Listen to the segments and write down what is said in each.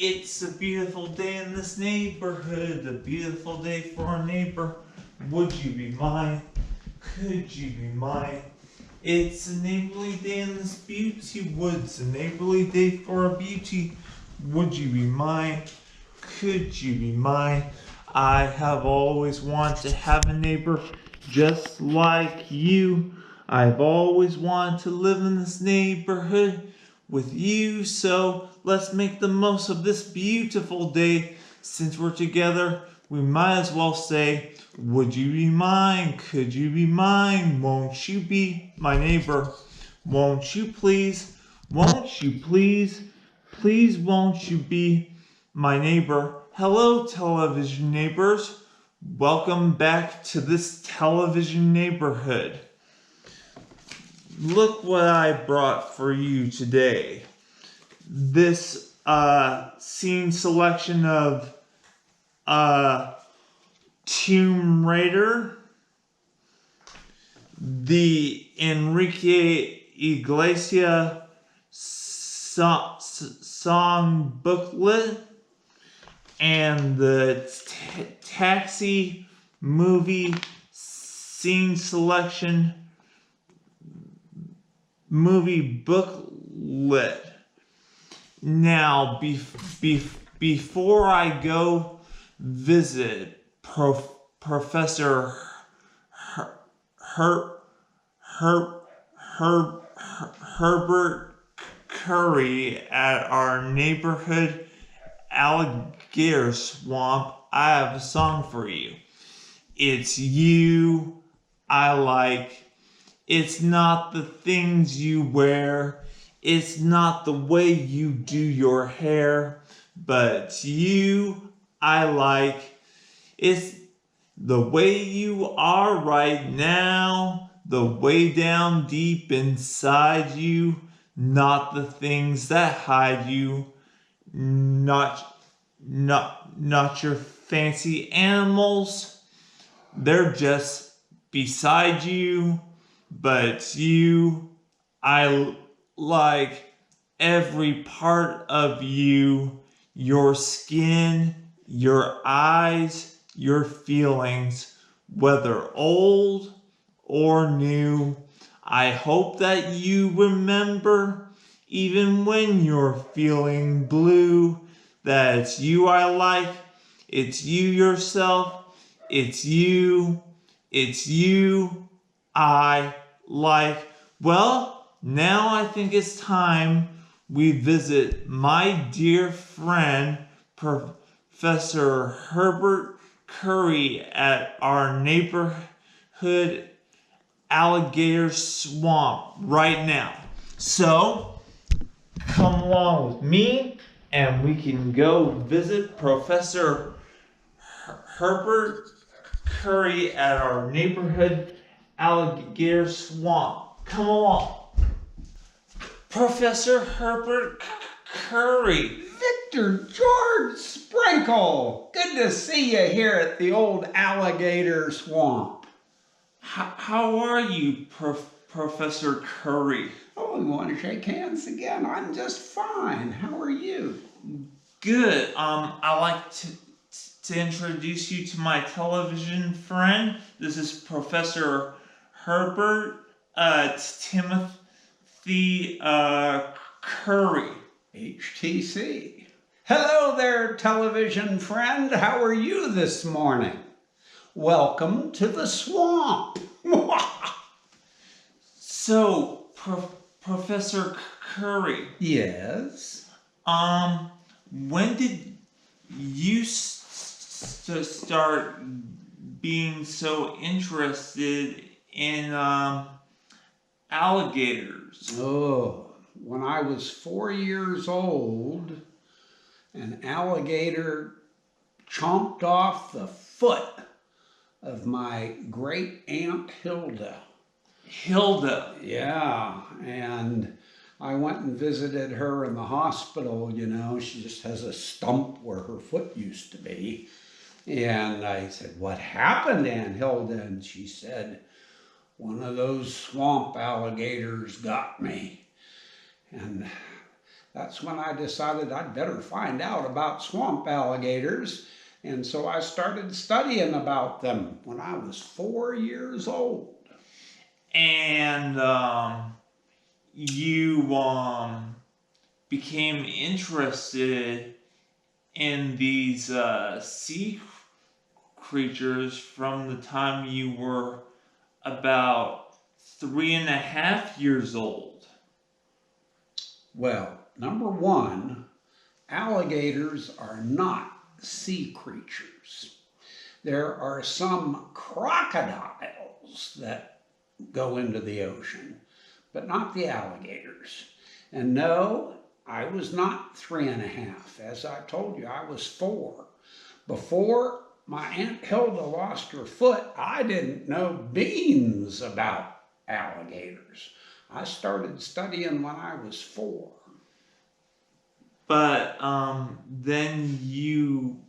It's a beautiful day in this neighborhood, a beautiful day for our neighbor. Would you be mine? Could you be mine? It's a neighborly day in this beauty woods, a neighborly day for our beauty. Would you be mine? Could you be mine? I have always wanted to have a neighbor just like you. I've always wanted to live in this neighborhood with you, so let's make the most of this beautiful day. Since we're together, we might as well say, would you be mine? Could you be mine? Won't you be my neighbor? Won't you please? Won't you please? Please won't you be my neighbor? Hello, television neighbors. Welcome back to this television neighborhood. Look what I brought for you today. This scene selection of Tomb Raider, the Enrique Iglesias song booklet, and the Taxi movie scene selection movie booklet. Now, before I go visit Professor Herbert Curry at our neighborhood alligator swamp, I have a song for you. It's you I like. It's not the things you wear. It's not the way you do your hair. But you I like. It's the way you are right now. The way down deep inside you. Not the things that hide you. Not your fancy animals. They're just beside you. But you, I like every part of you, your skin, your eyes, your feelings, whether old or new. I hope that you remember, even when you're feeling blue, that it's you I like, it's you yourself, it's you I like. Well, now I think it's time we visit my dear friend, Professor Herbert Curry at our neighborhood alligator swamp right now. So, come along with me and we can go visit Professor Herbert Curry at our neighborhood alligator swamp. Come along. Professor Herbert Curry. Victor George Sprinkle. Good to see you here at the old alligator swamp. How are you, Professor Curry? Oh, we want to shake hands again. I'm just fine. How are you? Good. I'd like to introduce you to my television friend. This is Professor Herbert Timothy Curry. HTC. Hello there, television friend. How are you this morning? Welcome to the swamp. So, Professor Curry. Yes? When did you start being so interested in alligators? Oh, when I was 4 years old, an alligator chomped off the foot of my great aunt Hilda. Hilda. Yeah, and I went and visited her in the hospital. You know, she just has a stump where her foot used to be. And I said, "What happened, Aunt Hilda?" And she said, "One of those swamp alligators got me." And that's when I decided I'd better find out about swamp alligators. And so I started studying about them when I was 4 years old. And you became interested in these sea creatures from the time you were about 3.5 years old. Well, number one, alligators are not sea creatures. There are some crocodiles that go into the ocean, but not the alligators. And no, I was not 3.5. As I told you, I was 4. Before my Aunt Hilda lost her foot, I didn't know beans about alligators. I started studying when I was 4. But then you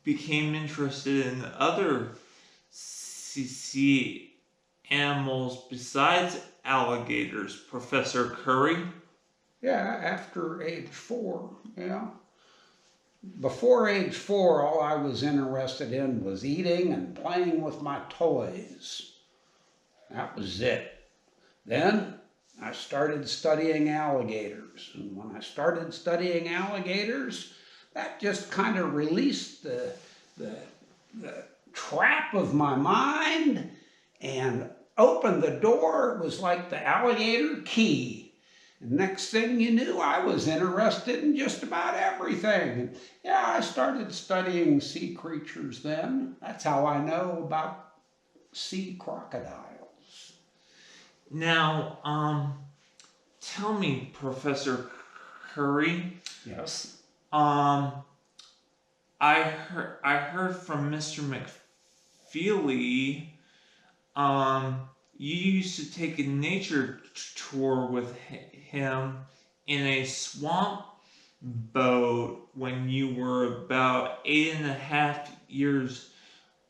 became interested in other sea animals besides alligators, Professor Curry. Yeah, after age 4, yeah. Before age 4, all I was interested in was eating and playing with my toys. That was it. Then I started studying alligators. And when I started studying alligators, that just kind of released the trap of my mind and opened the door. It was like the alligator key. And next thing you knew, I was interested in just about everything. And yeah, I started studying sea creatures then. That's how I know about sea crocodiles. Now, tell me, Professor Curry. Yes. I heard from Mr. McFeely. You used to take a nature tour with him in a swamp boat when you were about 8.5 years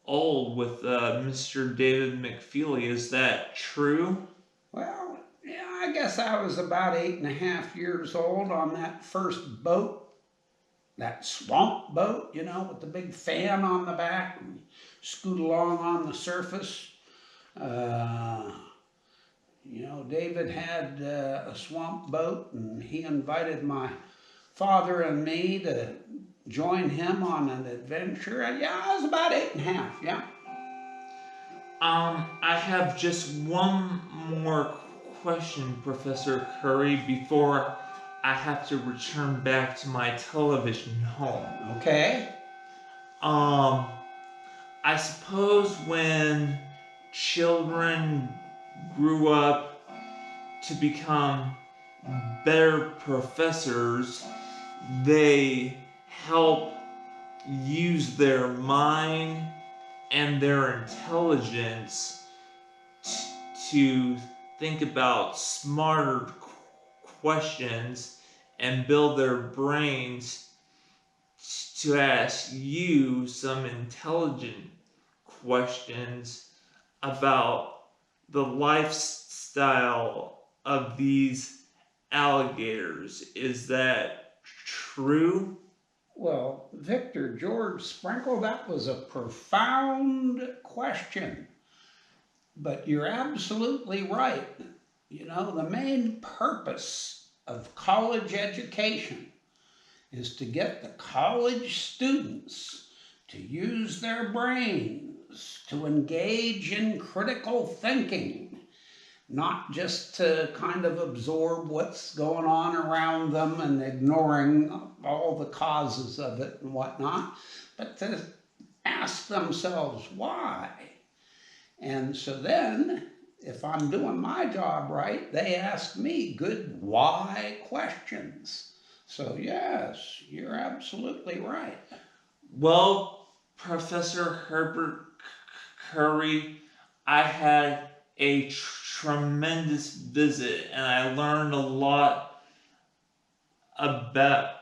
old with Mr. David McFeely. Is that true? Well, yeah, I guess I was about 8.5 years old on that first boat, that swamp boat, you know, with the big fan on the back and scoot along on the surface. You know, David had a swamp boat, and he invited my father and me to join him on an adventure. Yeah, I was about 8.5, yeah. I have just one more question, Professor Curry, before I have to return back to my television home. Okay. I suppose when children grew up to become better professors, they help use their mind and their intelligence to think about smarter questions and build their brains to ask you some intelligent questions about the lifestyle of these alligators. Is that true? Well, Victor George Sprinkle, that was a profound question. But you're absolutely right. You know, the main purpose of college education is to get the college students to use their brains, to engage in critical thinking, not just to kind of absorb what's going on around them and ignoring all the causes of it and whatnot, but to ask themselves why. And so then, if I'm doing my job right, they ask me good why questions. So yes, you're absolutely right. Well, Professor Herbert Curry, I had a tremendous visit, and I learned a lot about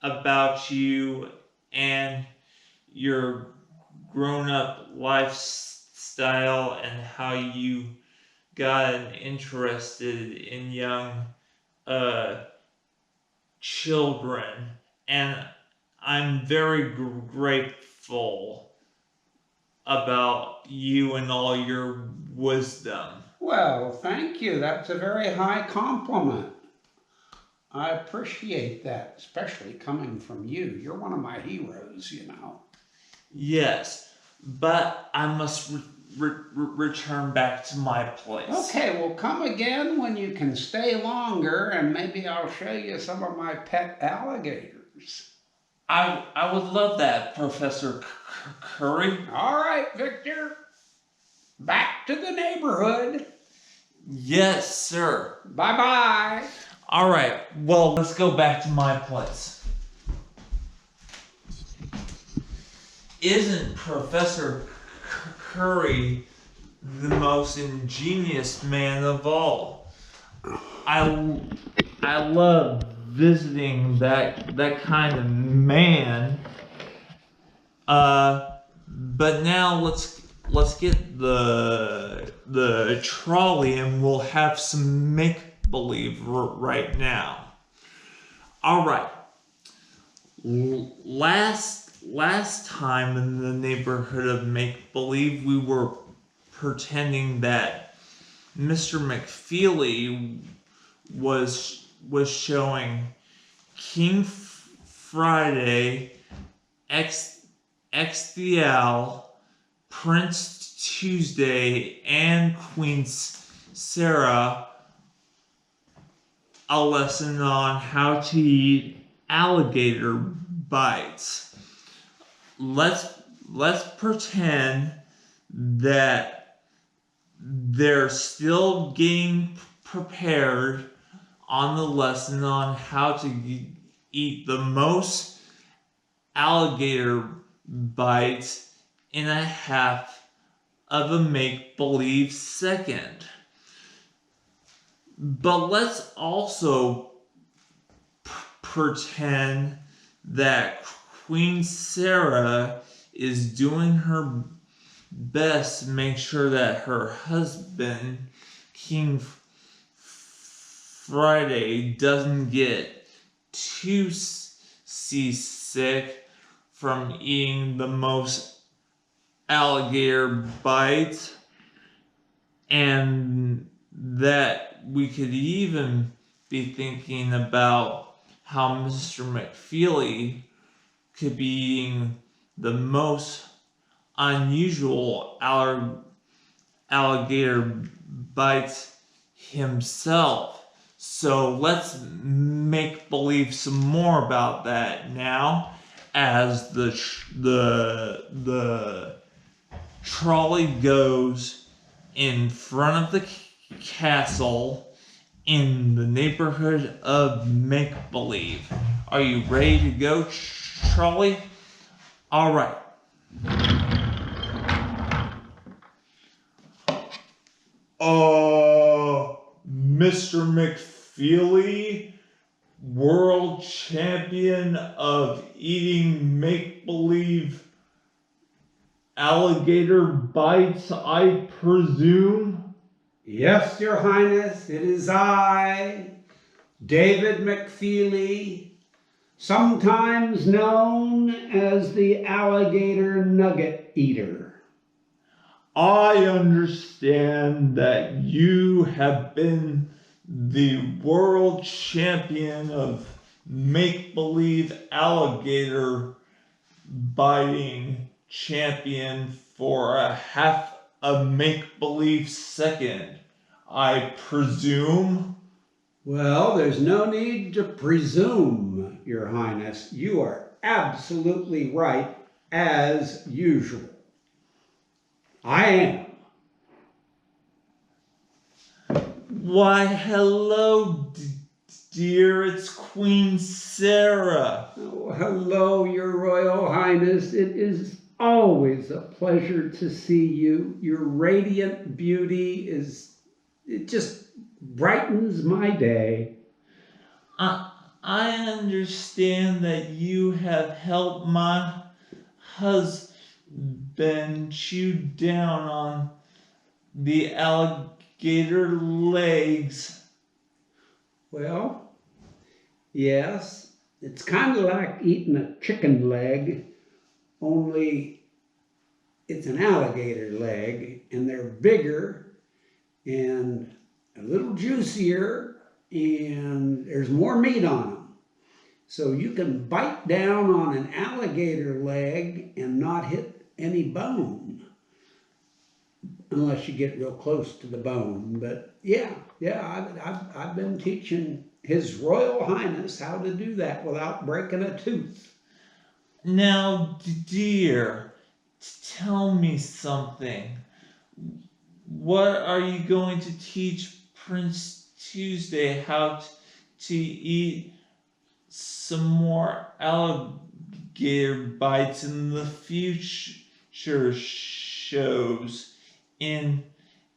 about you and your grown-up lifestyle and how you got interested in young uh, children, and I'm very grateful about you and all your wisdom. Well, thank you. That's a very high compliment. I appreciate that, especially coming from you. You're one of my heroes, you know. Yes, but I must return back to my place. Okay, well, come again when you can stay longer, and maybe I'll show you some of my pet alligators. I would love that, Professor Curry. All right, Victor. Back to the neighborhood. Yes, sir. Bye-bye. All right, well, let's go back to my place. Isn't Professor Curry the most ingenious man of all? I love visiting that kind of man. But now let's get the trolley and we'll have some make believe right now. All right. Last time in the neighborhood of make believe, we were pretending that Mr. McFeely was showing King Friday, XDL, Prince Tuesday, and Queen Sarah a lesson on how to eat alligator bites. Let's pretend that they're still getting prepared on the lesson on how to eat the most alligator bites in a half of a make-believe second. But let's also pretend that Queen Sarah is doing her best to make sure that her husband, King Friday, doesn't get too seasick from eating the most alligator bites, and that we could even be thinking about how Mr. McFeely could be eating the most unusual alligator bites himself. So let's make believe some more about that now, as the trolley goes in front of the castle in the neighborhood of make-believe. Are you ready to go, trolley? All right. Mr. McFeely, world champion of eating make-believe alligator bites, I presume? Yes, Your Highness, it is I, David McFeely, sometimes known as the Alligator Nugget Eater. I understand that you have been the world champion of make-believe alligator biting champion for a half a make-believe second, I presume? Well, there's no need to presume, Your Highness. You are absolutely right, as usual. I am. Why, hello, dear, it's Queen Sarah. Oh, hello, Your Royal Highness. It is always a pleasure to see you. Your radiant beauty it just brightens my day. I understand that you have helped my husband chew down on the alligator legs. Well, Yes, it's kind of like eating a chicken leg, only it's an alligator leg, and they're bigger and a little juicier, and there's more meat on them. So you can bite down on an alligator leg and not hit any bone, unless you get real close to the bone. But yeah, I've been teaching His Royal Highness how to do that without breaking a tooth. Now, dear, tell me something. What are you going to teach Prince Tuesday how to eat some more alligator bites in the future shows in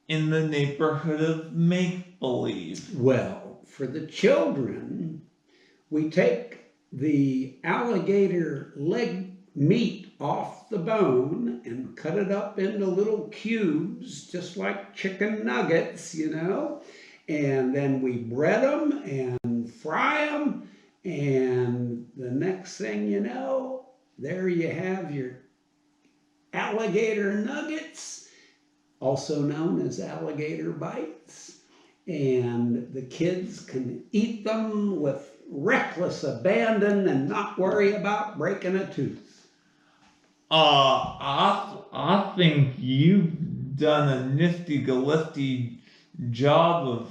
the neighborhood of make believe? Well, for the children, we take the alligator leg meat off the bone and cut it up into little cubes, just like chicken nuggets, and then we bread them and fry them, and the next thing you know, there you have your alligator nuggets, also known as alligator bites, and the kids can eat them with reckless abandon and not worry about breaking a tooth. I think you've done a nifty-galifty job of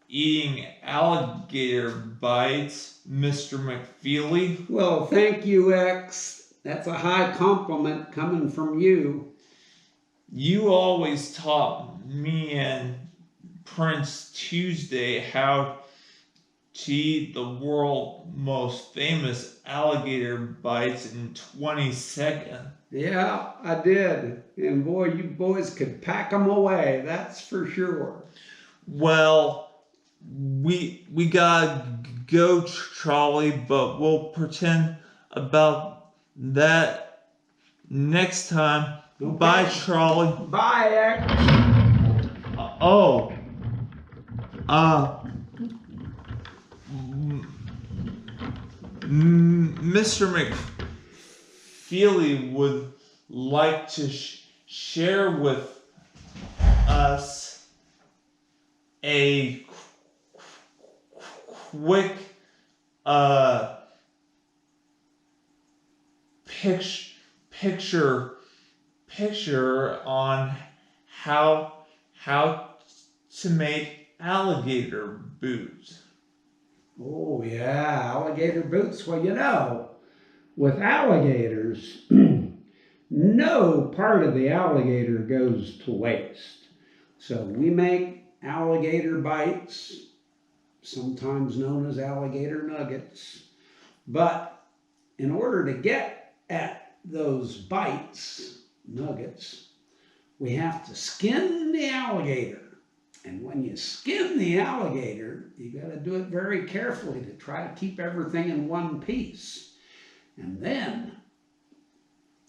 eating alligator bites, Mr. McFeely. Well, thank you, X. That's a high compliment coming from you. You always taught me and Prince Tuesday how to eat the world's most famous alligator bites in 20 seconds. Yeah, I did. And boy, you boys could pack them away, that's for sure. Well, we gotta go, Charlie, but we'll pretend about that next time. Okay. Bye, Charlie. Bye, X. Oh. Mr. McFeely would like to share with us a quick picture on how to make alligator boots. Oh, yeah, alligator boots. Well, with alligators, no part of the alligator goes to waste. So we make alligator bites, sometimes known as alligator nuggets. But in order to get at those bites, nuggets, we have to skin the alligator. And when you skin the alligator, you got to do it very carefully to try to keep everything in one piece. And then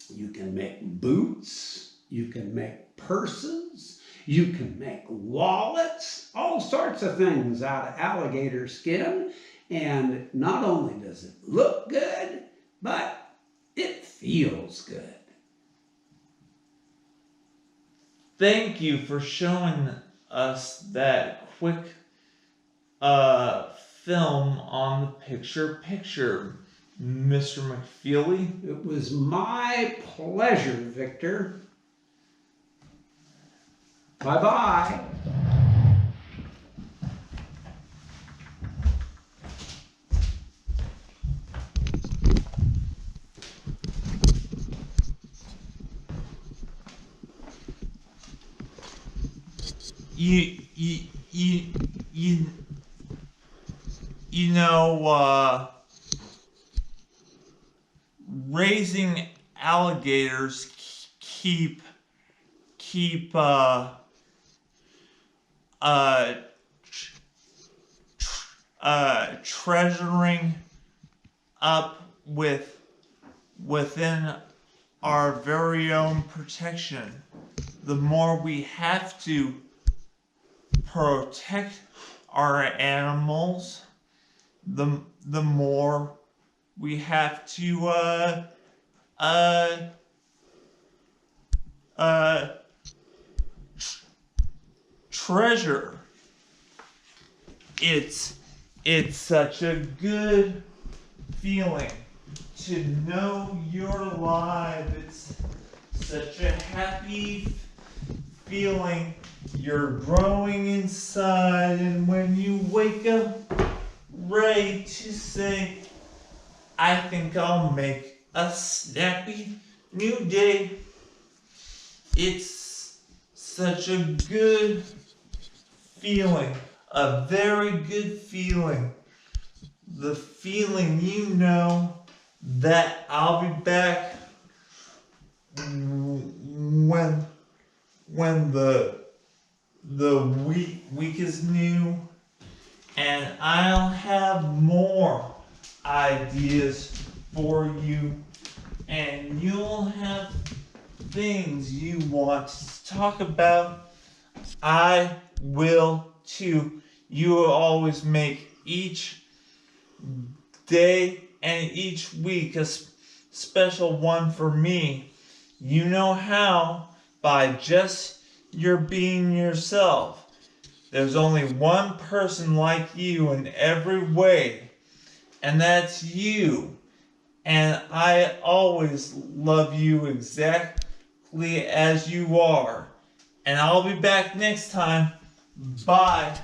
you can make boots, you can make purses, you can make wallets, all sorts of things out of alligator skin. And not only does it look good, but it feels good. Thank you for showing us that quick film on the picture, Mr. McFeely. It was my pleasure, Victor. Bye-bye. Raising alligators keep treasuring up within our very own protection. The more we have to protect our animals, the more we have to uh, treasure. It's such a good feeling to know you're alive. It's such a happy feeling. You're growing inside, and when you wake up ready to say, I think I'll make a snappy new day. It's such a good feeling, a very good feeling. The feeling you know that I'll be back when the week is new, and I'll have more ideas for you, and you'll have things you want to talk about. I will too. You will always make each day and each week a special one for me. You know how, by just your being yourself. There's only one person like you in every way, and that's you. And I always love you exactly as you are. And I'll be back next time. Bye.